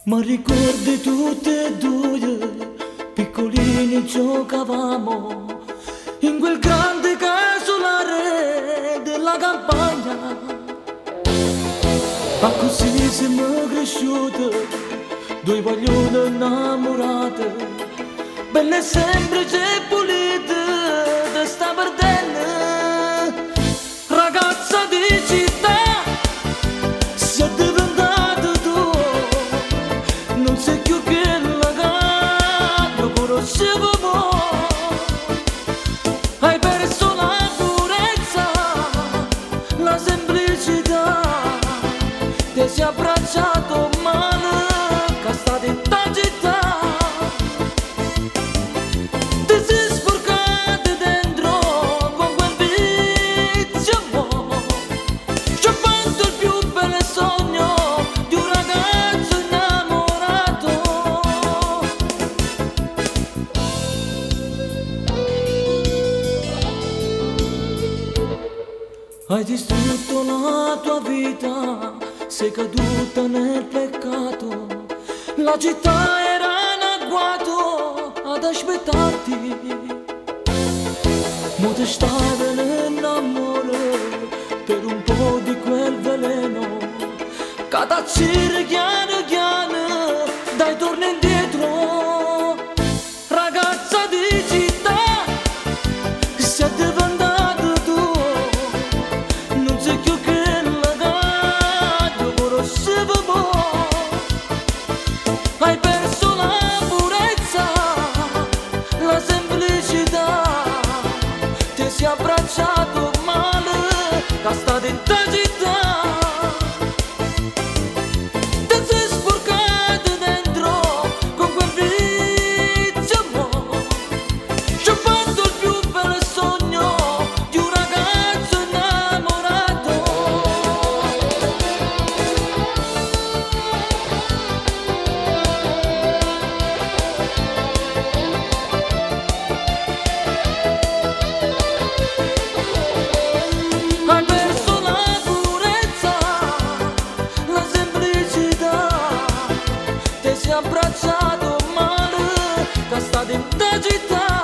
Ma ricordi tutte e due, piccolini giocavamo in quel grande casolare della campagna. Ma così siamo cresciute, due paglione innamorate, belle e semplici e pulite, te sta perdendo. Ragazza di città, sei diventata tu, non sei più che la che conoscevo mo. Hai perso la purezza, la semplicità, ti sei abbracciato male, che state in ta città. Ti sei sporcato dentro con quel vizio mo. C'ho fatto il più bel sogno di un ragazzo innamorato. Hai distrutto la tua vita, sei caduta nel peccato. La città era in agguato ad aspettarti. Mo te stavi nell'amore per un po' di quel veleno, che t'acciri chiano chiano, dai torna indietro. Ragazza di città, sei diventata tu, non sei più che la che conoscevo mo. Hai perso la purezza, la semplicità, ti sei abbracciato male, che state in ta città. Ti sei sporcato dentro con quel vizio mo. C'ho fatto il più bel sogno di un ragazzo innamorato. Hai perso la purezza, la semplicità, ti sei abbracciato male, che state in ta città.